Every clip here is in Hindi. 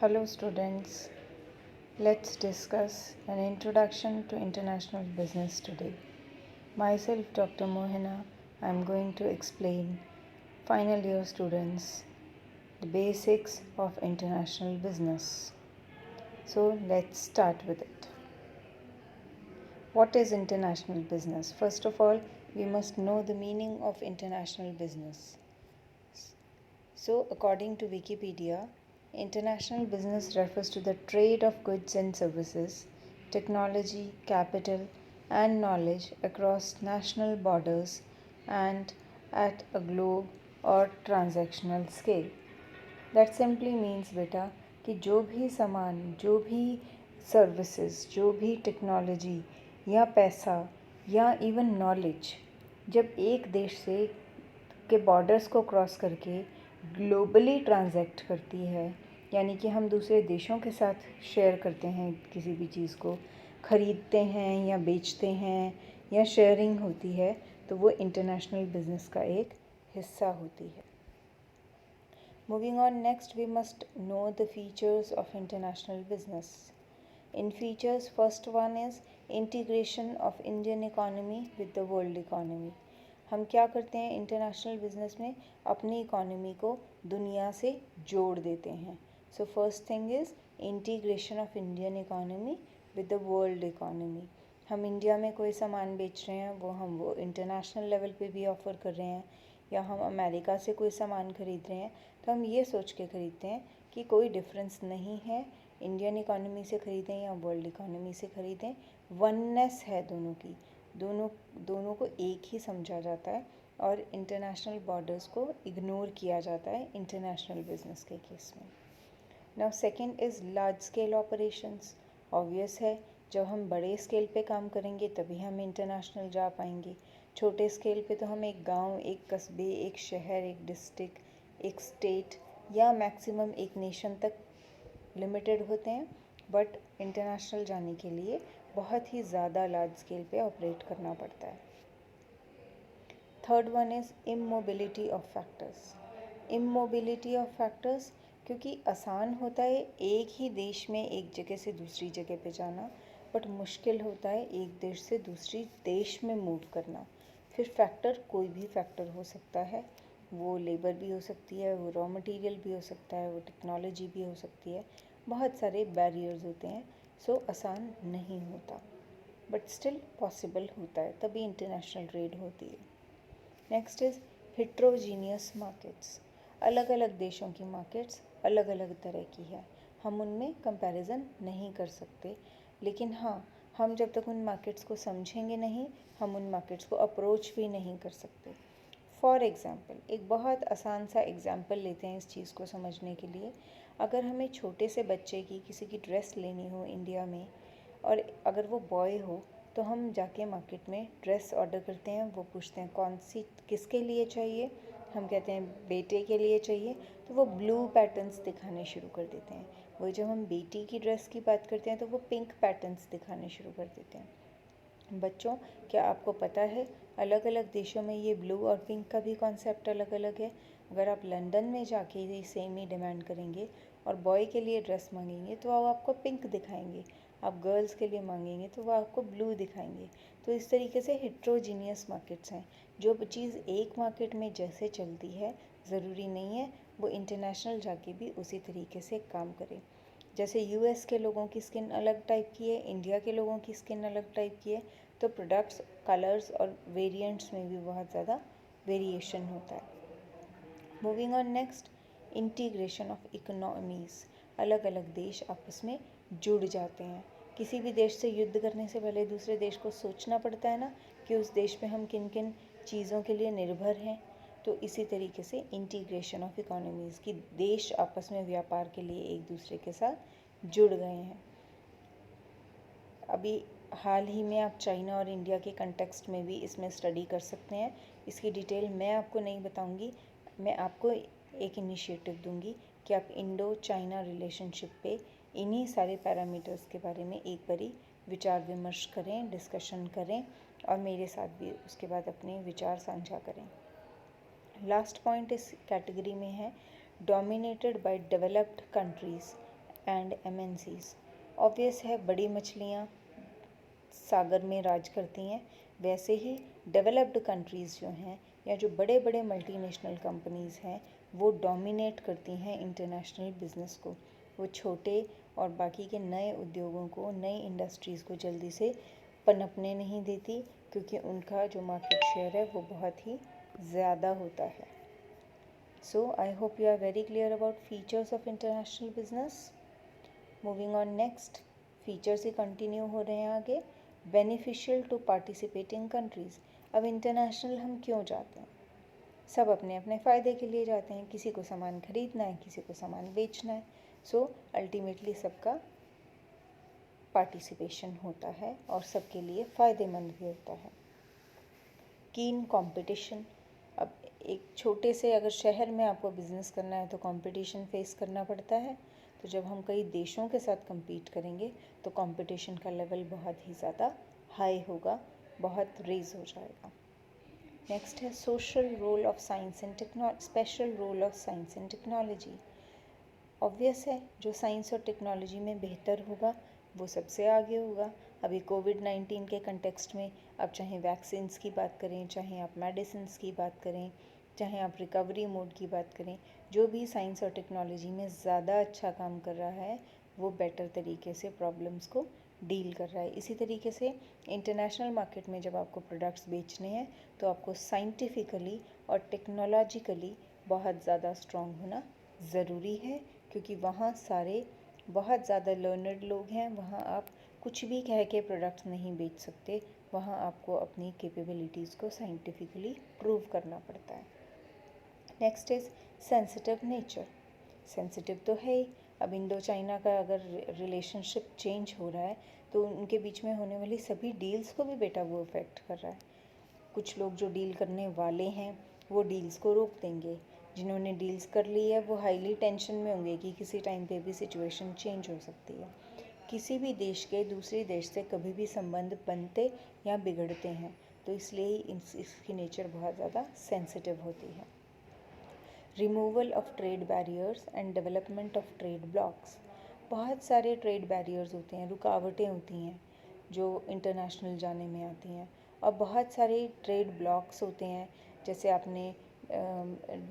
Hello students, let's discuss an introduction to international business today. Myself Dr. Mohina, I am going to explain final year students the basics of international business. So let's start with it. What is international business? First of all, we must know the meaning of international business. So, according to Wikipedia, international business refers to the trade of goods and services, technology, capital, and knowledge across national borders and at a globe or transactional scale. That simply means बेटा कि जो भी सामान, जो भी सर्विसेज, जो भी टेक्नोलॉजी या पैसा या इवन नॉलेज जब एक देश से के बॉर्डर्स को क्रॉस करके ग्लोबली ट्रांजैक्ट करती है, यानी कि हम दूसरे देशों के साथ शेयर करते हैं, किसी भी चीज़ को ख़रीदते हैं या बेचते हैं या शेयरिंग होती है, तो वो इंटरनेशनल बिजनेस का एक हिस्सा होती है. Moving on, next we must know the features of international business. In features, first one is integration of Indian economy with the world economy. हम क्या करते हैं इंटरनेशनल बिजनेस में? अपनी इकोनॉमी को दुनिया से जोड़ देते हैं. So first thing is integration of Indian economy with the world economy. हम इंडिया में कोई सामान बेच रहे हैं, वो इंटरनेशनल लेवल पे भी ऑफ़र कर रहे हैं, या हम अमेरिका से कोई सामान ख़रीद रहे हैं, तो हम ये सोच के ख़रीदते हैं कि कोई डिफरेंस नहीं है, इंडियन इकोनॉमी से ख़रीदें या वर्ल्ड इकोनॉमी से ख़रीदें, वननेस है दोनों की, दोनों को एक ही समझा जाता है और इंटरनेशनल बॉर्डर्स को इग्नोर किया जाता है इंटरनेशनल बिजनेस के केस में. Now second is large scale operations. Obvious है, जब हम बड़े स्केल पे काम करेंगे तभी हम इंटरनेशनल जा पाएंगे. छोटे स्केल पे तो हम एक गांव, एक कस्बे, एक शहर, एक डिस्ट्रिक्ट, एक स्टेट या मैक्सिमम एक नेशन तक लिमिटेड होते हैं, बट इंटरनेशनल जाने के लिए बहुत ही ज़्यादा लार्ज स्केल पे ऑपरेट करना पड़ता है. Third one is immobility of factors. Immobility of factors क्योंकि आसान होता है एक ही देश में एक जगह से दूसरी जगह पे जाना, बट मुश्किल होता है एक देश से दूसरी देश में मूव करना. फिर फैक्टर कोई भी फैक्टर हो सकता है, वो लेबर भी हो सकती है, वो रॉ मटेरियल भी हो सकता है, वो टेक्नोलॉजी भी हो सकती है, बहुत सारे बैरियर्स होते हैं. सो आसान नहीं होता, बट स्टिल पॉसिबल होता है, तभी इंटरनेशनल ट्रेड होती है. Next is heterogeneous markets. अलग अलग देशों की मार्केट्स अलग अलग तरह की है, हम उनमें कंपैरिजन नहीं कर सकते, लेकिन हाँ, हम जब तक उन मार्केट्स को समझेंगे नहीं, हम उन मार्केट्स को अप्रोच भी नहीं कर सकते. फॉर एग्ज़ाम्पल, एक बहुत आसान सा एग्ज़ाम्पल लेते हैं इस चीज़ को समझने के लिए. अगर हमें छोटे से बच्चे की किसी की ड्रेस लेनी हो इंडिया में, और अगर वो बॉय हो, तो हम जाके मार्केट में ड्रेस ऑर्डर करते हैं, वो पूछते हैं कौन सी किसके लिए चाहिए, हम कहते हैं बेटे के लिए चाहिए, तो वो ब्लू पैटर्न्स दिखाने शुरू कर देते हैं. वो जब हम बेटी की ड्रेस की बात करते हैं तो वो पिंक पैटर्न्स दिखाने शुरू कर देते हैं. बच्चों, क्या आपको पता है अलग अलग देशों में ये ब्लू और पिंक का भी कॉन्सेप्ट अलग अलग है. अगर आप लंदन में जाके ये सेम ही डिमांड करेंगे और बॉय के लिए ड्रेस मांगेंगे तो वो आपको पिंक दिखाएंगे, आप गर्ल्स के लिए मांगेंगे तो वो आपको ब्लू दिखाएंगे. तो इस तरीके से हिट्रोजीनियस मार्केट्स हैं. जो चीज़ एक मार्केट में जैसे चलती है, ज़रूरी नहीं है वो इंटरनेशनल जाके भी उसी तरीके से काम करे. जैसे यूएस के लोगों की स्किन अलग टाइप की है, इंडिया के लोगों की स्किन अलग टाइप की है, तो प्रोडक्ट्स, कलर्स और वेरिएंट्स में भी बहुत ज़्यादा वेरिएशन होता है. Moving on next, integration of economies. अलग अलग देश आपस में जुड़ जाते हैं. किसी भी देश से युद्ध करने से पहले दूसरे देश को सोचना पड़ता है ना कि उस देश में हम किन किन चीज़ों के लिए निर्भर हैं. तो इसी तरीके से इंटीग्रेशन ऑफ इकोनॉमीज़ की देश आपस में व्यापार के लिए एक दूसरे के साथ जुड़ गए हैं. अभी हाल ही में आप चाइना और इंडिया के कंटेक्स्ट में भी इसमें स्टडी कर सकते हैं. इसकी डिटेल मैं आपको नहीं बताऊंगी, मैं आपको एक इनिशिएटिव दूंगी कि आप इंडो चाइना रिलेशनशिप पे इन्हीं सारे पैरामीटर्स के बारे में एक बारी विचार विमर्श करें, डिस्कशन करें और मेरे साथ भी उसके बाद अपने विचार साझा करें. लास्ट पॉइंट इस कैटेगरी में है dominated by developed countries and MNCs। Obvious है, बड़ी मछलियाँ सागर में राज करती हैं, वैसे ही डेवलप्ड कंट्रीज़ जो हैं या जो बड़े बड़े मल्टीनेशनल कंपनीज़ हैं वो डोमिनेट करती हैं इंटरनेशनल बिज़नेस को। वो छोटे और बाकी के नए उद्योगों को, नई इंडस्ट्रीज़ को जल्दी से पनपने नहीं देती, क्योंकि उनका जो मार्केट शेयर है वो बहुत ही ज़्यादा होता है। So I hope you are very clear about features of international business. Moving on next, features ही कंटिन्यू हो रहे हैं आगे। Beneficial to participating countries. अब इंटरनेशनल हम क्यों जाते हैं? सब अपने अपने फ़ायदे के लिए जाते हैं, किसी को सामान खरीदना है, किसी को सामान बेचना है। सो अल्टीमेटली सबका पार्टिसिपेशन होता है और सबके लिए फ़ायदेमंद भी होता है। कीन कंपटीशन। अब एक छोटे से अगर शहर में आपको बिज़नेस करना है तो कंपटीशन फेस करना पड़ता है। तो जब हम कई देशों के साथ compete करेंगे तो कंपटीशन का लेवल बहुत ही ज़्यादा हाई होगा, बहुत रेज हो जाएगा। नेक्स्ट है social role of science and technology, special role of science and technology. Obvious है, जो साइंस और टेक्नोलॉजी में बेहतर होगा वो सबसे आगे होगा। अभी कोविड-19 के कंटेक्स्ट में अब चाहे वैक्सीन्स की बात करें, चाहे आप मेडिसिन्स की बात करें, चाहे आप रिकवरी मोड की बात करें, जो भी साइंस और टेक्नोलॉजी में ज़्यादा अच्छा काम कर रहा है वो बेटर तरीके से प्रॉब्लम्स को डील कर रहा है। इसी तरीके से इंटरनेशनल मार्केट में जब आपको प्रोडक्ट्स बेचने हैं तो आपको साइंटिफिकली और टेक्नोलॉजिकली बहुत ज़्यादा स्ट्रॉन्ग होना ज़रूरी है, क्योंकि वहाँ सारे बहुत ज़्यादा लर्नर्ड लोग हैं। वहाँ आप कुछ भी कह के प्रोडक्ट्स नहीं बेच सकते, वहाँ आपको अपनी कैपेबिलिटीज़ को साइंटिफिकली प्रूव करना पड़ता है। Next is sensitive nature. Sensitive तो है ही। अब इंडो चाइना का अगर रिलेशनशिप चेंज हो रहा है तो उनके बीच में होने वाली सभी डील्स को भी बेटा वो इफ़ेक्ट कर रहा है। कुछ लोग जो डील करने वाले हैं वो डील्स को रोक देंगे, जिन्होंने डील्स कर ली है वो हाईली टेंशन में होंगे कि किसी टाइम पे भी सिचुएशन चेंज हो सकती है। किसी भी देश के दूसरे देश से कभी भी संबंध बनते या बिगड़ते हैं, तो इसलिए ही इसकी नेचर बहुत ज़्यादा सेंसिटिव होती है। Removal of trade barriers and development of trade blocks. बहुत सारे ट्रेड बैरियर्स होते हैं, रुकावटें होती हैं जो इंटरनेशनल जाने में आती हैं, और बहुत सारे ट्रेड ब्लॉक्स होते हैं। जैसे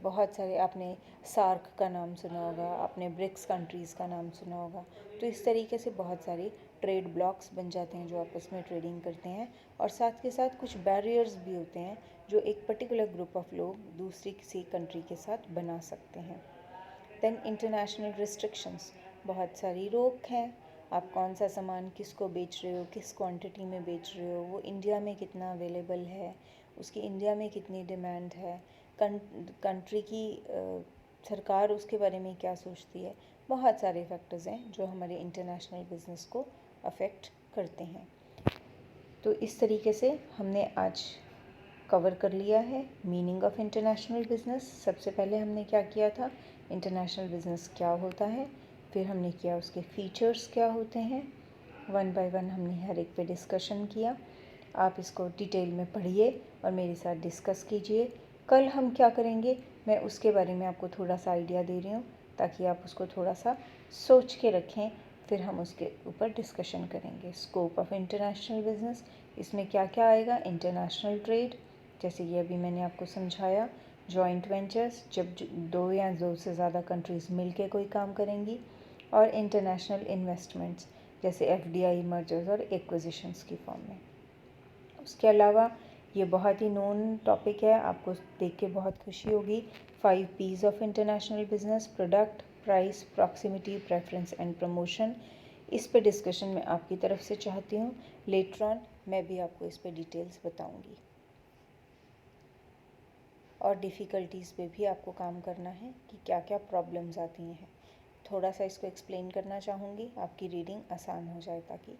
बहुत सारे आपने सार्क का नाम सुना होगा, आपने ब्रिक्स कंट्रीज़ का नाम सुना होगा। तो इस तरीके से बहुत सारे ट्रेड ब्लॉक्स बन जाते हैं जो आपस में ट्रेडिंग करते हैं, और साथ के साथ कुछ बैरियर्स भी होते हैं जो एक पर्टिकुलर ग्रुप ऑफ लोग दूसरी किसी कंट्री के साथ बना सकते हैं। देन इंटरनेशनल रिस्ट्रिक्शंस, बहुत सारी रोक हैं। आप कौन सा सामान किसको बेच रहे हो, किस क्वांटिटी में बेच रहे हो, वो इंडिया में कितना अवेलेबल है, उसकी इंडिया में कितनी डिमांड है, कंट्री की सरकार उसके बारे में क्या सोचती है। बहुत सारे फैक्टर्स हैं जो हमारे इंटरनेशनल बिजनेस को अफेक्ट करते हैं। तो इस तरीके से हमने आज कवर कर लिया है मीनिंग ऑफ इंटरनेशनल बिज़नेस। सबसे पहले हमने क्या किया था, इंटरनेशनल बिज़नेस क्या होता है, फिर हमने किया उसके फीचर्स क्या होते हैं। वन बाय वन हमने हर एक पे डिस्कशन किया। आप इसको डिटेल में पढ़िए और मेरे साथ डिस्कस कीजिए। कल हम क्या करेंगे मैं उसके बारे में आपको थोड़ा सा आइडिया दे रही हूँ, ताकि आप उसको थोड़ा सा सोच के रखें, फिर हम उसके ऊपर डिस्कशन करेंगे। स्कोप ऑफ इंटरनेशनल बिज़नेस, इसमें क्या क्या आएगा, इंटरनेशनल ट्रेड, जैसे ये अभी मैंने आपको समझाया, जॉइंट वेंचर्स, जब दो या दो से ज़्यादा कंट्रीज़ मिलके कोई काम करेंगी, और इंटरनेशनल इन्वेस्टमेंट्स जैसे FDI, मर्जर्स और एक्विजिशंस की फॉर्म में। उसके अलावा ये बहुत ही नोन टॉपिक है, आपको देख के बहुत खुशी होगी। 5 P's of international business, product, price, proximity, preference and promotion. इस पे डिस्कशन मैं आपकी तरफ से चाहती हूँ। लेटर ऑन मैं भी आपको इस पे डिटेल्स बताऊँगी, और डिफ़िकल्टीज़ पे भी आपको काम करना है कि क्या क्या प्रॉब्लम्स आती हैं। थोड़ा सा इसको एक्सप्लेन करना चाहूँगी, आपकी रीडिंग आसान हो जाए। ताकि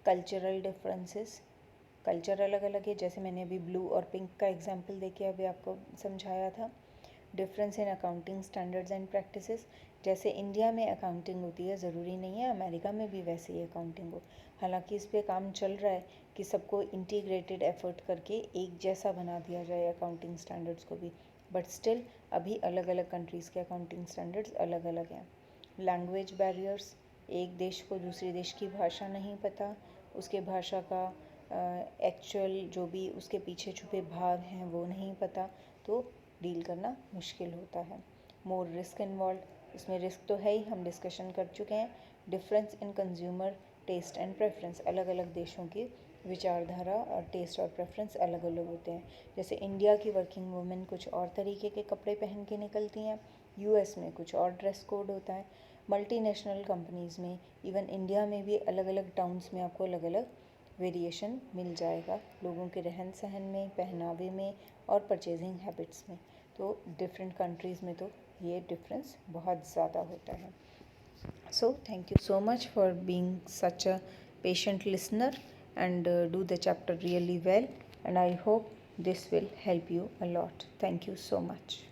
कल्चरल डिफरेंसेस, कल्चर अलग अलग है, जैसे मैंने अभी ब्लू और पिंक का एग्जांपल देके अभी आपको समझाया था। Difference in accounting standards and practices, जैसे इंडिया में अकाउंटिंग होती है, ज़रूरी नहीं है अमेरिका में भी वैसे ही अकाउंटिंग हो। हालांकि इस पे काम चल रहा है कि सबको इंटीग्रेटेड एफर्ट करके एक जैसा बना दिया जाए अकाउंटिंग स्टैंडर्ड्स को भी, बट स्टिल अभी अलग अलग कंट्रीज़ के अकाउंटिंग स्टैंडर्ड्स अलग अलग हैं। लैंग्वेज बैरियर्स, एक देश को दूसरे देश की भाषा नहीं पता, उसके भाषा का एक्चुअल जो भी उसके पीछे छुपे भाव हैं वो नहीं पता, तो डील करना मुश्किल होता है। मोर रिस्क इन्वॉल्व, इसमें रिस्क तो है ही, हम डिस्कशन कर चुके हैं। Difference in consumer taste and preference, अलग अलग देशों की विचारधारा और टेस्ट और प्रेफरेंस अलग अलग होते हैं। जैसे इंडिया की वर्किंग वुमेन कुछ और तरीके के कपड़े पहन के निकलती हैं, यूएस में कुछ और ड्रेस कोड होता है, मल्टीनेशनल कंपनीज़ में, इवन इंडिया में भी अलग अलग टाउन्स में आपको अलग अलग वेरिएशन मिल जाएगा लोगों के रहन सहन में, पहनावे में और परचेजिंग हैबिट्स में। तो डिफरेंट कंट्रीज़ में तो ये डिफरेंस बहुत ज़्यादा होता है। So thank you so much for being such a patient listener and do the chapter really well, and I hope this will help you a lot. Thank you so much.